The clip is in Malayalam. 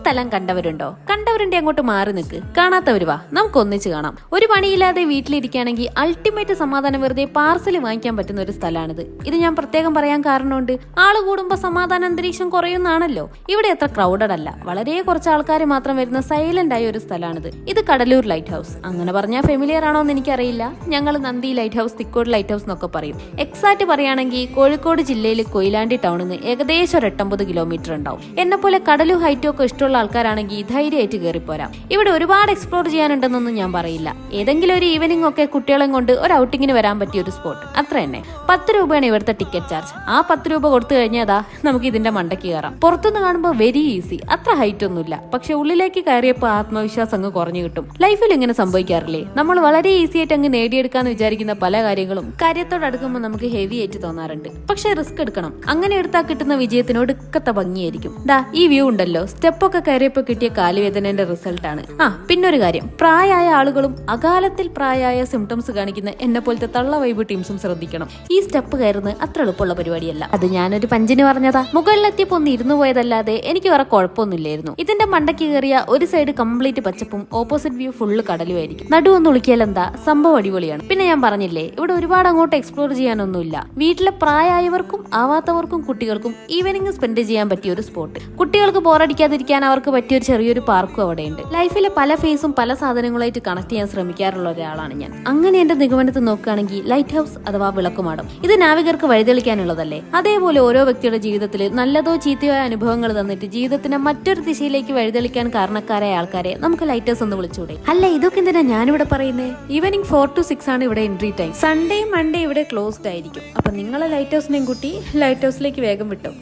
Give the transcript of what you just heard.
സ്ഥലം കണ്ടവരുണ്ടോ? കണ്ടവരുണ്ടെ അങ്ങോട്ട് മാറി നിൽക്ക്. കാണാത്തവര് വാ, നമുക്ക് ഒന്നിച്ച് കാണാം. ഒരു പണിയില്ലാതെ വീട്ടിലിരിക്കുകയാണെങ്കിൽ അൾട്ടിമേറ്റ് സമാധാനം വെറുതെ പാർസൽ വാങ്ങിക്കാൻ പറ്റുന്ന ഒരു സ്ഥലമാണിത്. ഇത് ഞാൻ പ്രത്യേകം പറയാൻ കാരണമുണ്ട്. ആള് കൂടുമ്പോ സമാധാന അന്തരീക്ഷം കുറയുന്നാണല്ലോ. ഇവിടെ എത്ര ക്രൗഡഡ് അല്ല, വളരെ കുറച്ച് ആൾക്കാർ മാത്രം വരുന്ന സൈലന്റ് ആയ ഒരു സ്ഥലമാണിത്. ഇത് കടലൂർ ലൈറ്റ് ഹൗസ്. അങ്ങനെ പറഞ്ഞാൽ ഫെമിലിയർ ആണോ എന്ന് എനിക്കറിയില്ല. ഞങ്ങൾ നന്ദി light house, Thikkode light house എന്നൊക്കെ പറയും. എക്സാക്ട് പറയുകയാണെങ്കിൽ കോഴിക്കോട് ജില്ലയിൽ കൊയിലാണ്ടി ടൗണിൽ നിന്ന് ഏകദേശം ഒരു 8-9 കിലോമീറ്റർ ഉണ്ടാവും. എന്നെ പോലെ കടലും ഹൈറ്റും ഒക്കെ ഇഷ്ടമുള്ള ആൾക്കാരാണെങ്കിൽ ധൈര്യമായിട്ട് കയറിപ്പോരാം. ഇവിടെ ഒരുപാട് എക്സ്പ്ലോർ ചെയ്യാനുണ്ടെന്നൊന്നും ഞാൻ പറയില്ല. ഏതെങ്കിലും ഒരു ഈവനിങ് ഒക്കെ കുട്ടികളെ കൊണ്ട് ഒരു ഔട്ടിങ്ങിന് വരാൻ പറ്റിയ ഒരു സ്പോട്ട്, അത്ര തന്നെ. 10 രൂപയാണ് ഇവിടുത്തെ ടിക്കറ്റ് ചാർജ്. ആ 10 രൂപ കൊടുത്തു കഴിഞ്ഞാൽ നമുക്ക് ഇതിന്റെ മണ്ടയ്ക്ക് കയറാം. പുറത്തുനിന്ന് കാണുമ്പോൾ വെരി ഈസി, അത്ര ഹൈറ്റ് ഒന്നുമില്ല. പക്ഷെ ഉള്ളിലേക്ക് കയറിയപ്പോൾ ആത്മവിശ്വാസം അങ്ങ് കുറഞ്ഞു കിട്ടും. ലൈഫിൽ ഇങ്ങനെ സംഭവിക്കാറില്ലേ? നമ്മൾ വളരെ ഈസി ആയിട്ട് അങ്ങ് നേടിയെടുക്കാന്ന് വിചാരിക്കുന്ന പല കാര്യങ്ങളും കാര്യത്തോടടുക്കുമ്പോൾ നമുക്ക് ഹെവി ആയിട്ട് തോന്നാറുണ്ട്. പക്ഷെ റിസ്ക് എടുക്കണം. അങ്ങനെ എടുത്താൽ കിട്ടുന്ന വിജയത്തിനോട് ഒടുക്കത്തെ ഭംഗിയായിരിക്കും. ഈ വ്യൂ ഉണ്ടല്ലോ, സ്റ്റെപ്പൊക്കെ കയറിയപ്പോ കിട്ടിയ കാലുവേദനന്റെ റിസൾട്ട് ആണ്. പിന്നൊരു കാര്യം, പ്രായമായ ആളുകളും അകാലത്തിൽ പ്രായമായ സിംറ്റംസ് കാണിക്കുന്ന എന്നെ പോലത്തെ തള്ള വൈബ് ടീംസും ശ്രദ്ധിക്കണം. ഈ സ്റ്റെപ്പ് കയറുന്നത് അത്ര എളുപ്പമുള്ള പരിപാടിയല്ല. അത് ഞാനൊരു പഞ്ചിന് പറഞ്ഞതാ. മുകളിലെത്തിയപ്പോ ഒന്ന് ഇരുന്നു പോയതല്ലാതെ എനിക്ക് വേറെ കുഴപ്പമൊന്നുമില്ലായിരുന്നു. ഇതിന്റെ മണ്ടയ്ക്ക് കയറിയ ഒരു സൈഡ് കംപ്ലീറ്റ് പച്ചപ്പും ഓപ്പോസിറ്റ് വ്യൂ ഫുള്ള് കടലുമായിരിക്കും. നടുവൊന്ന് ഒളിക്കിയാൽ എന്താ, സംഭവം അടിപൊളിയാണ്. പിന്നെ ഞാൻ പറഞ്ഞില്ലേ, ഇവിടെ ഒരുപാട് അങ്ങോട്ട് എക്സ്പ്ലോർ ചെയ്യാനൊന്നുമില്ല. വീട്ടിലെ പ്രായമായവർക്കും ആവാത്തവർക്കും കുട്ടികൾക്കും ഈവനിങ് സ്പെൻഡ് ചെയ്യാൻ പറ്റിയ ഒരു സ്പോട്ട്. കുട്ടികൾക്ക് ബോറടിക്കാതിരിക്കാൻ അവർക്ക് പറ്റിയ ഒരു ചെറിയൊരു പാർക്കും അവിടെയുണ്ട്. ലൈഫിലെ പല ഫേസും പല സാധനങ്ങളായിട്ട് കണക്ട് ചെയ്യാൻ ശ്രമിക്കാറുള്ള ഒരാളാണ് ഞാൻ. അങ്ങനെ എന്റെ നിഗമനത്തിൽ നോക്കുകയാണെങ്കിൽ ലൈറ്റ് ഹൗസ് അഥവാ വിളക്കുമാടം ഇത് നാവികർക്ക് വഴിതെളിക്കാനുള്ളതല്ലേ. അതേപോലെ ഓരോ വ്യക്തിയുടെ ജീവിതത്തിൽ നല്ലതോ ചീത്തയോ അനുഭവങ്ങൾ തന്നിട്ട് ജീവിതത്തിനെ മറ്റൊരു ദിശയിലേക്ക് വഴിതെളിക്കാൻ കാരണക്കാരായ ആൾക്കാരെ നമുക്ക് ലൈറ്റേഴ്സ് ഒന്ന് വിളിച്ചൂടെ? അല്ല, ഇതൊക്കെ എന്തിനാ ഞാനിവിടെ പറയുന്നത്? ഈവനിങ് 4 to 6 ആണ് ഇവിടെ എൻട്രി ടൈം. സൺഡേ മൺഡേ ഇവിടെ ക്ലോസ്ഡ് ആയിരിക്കും. അപ്പൊ നിങ്ങളെ ലൈറ്റ് ഹൗസിനെയും കൂട്ടി ലൈറ്റ് ഹൗസിലേക്ക് വേഗം വിട്ടോ.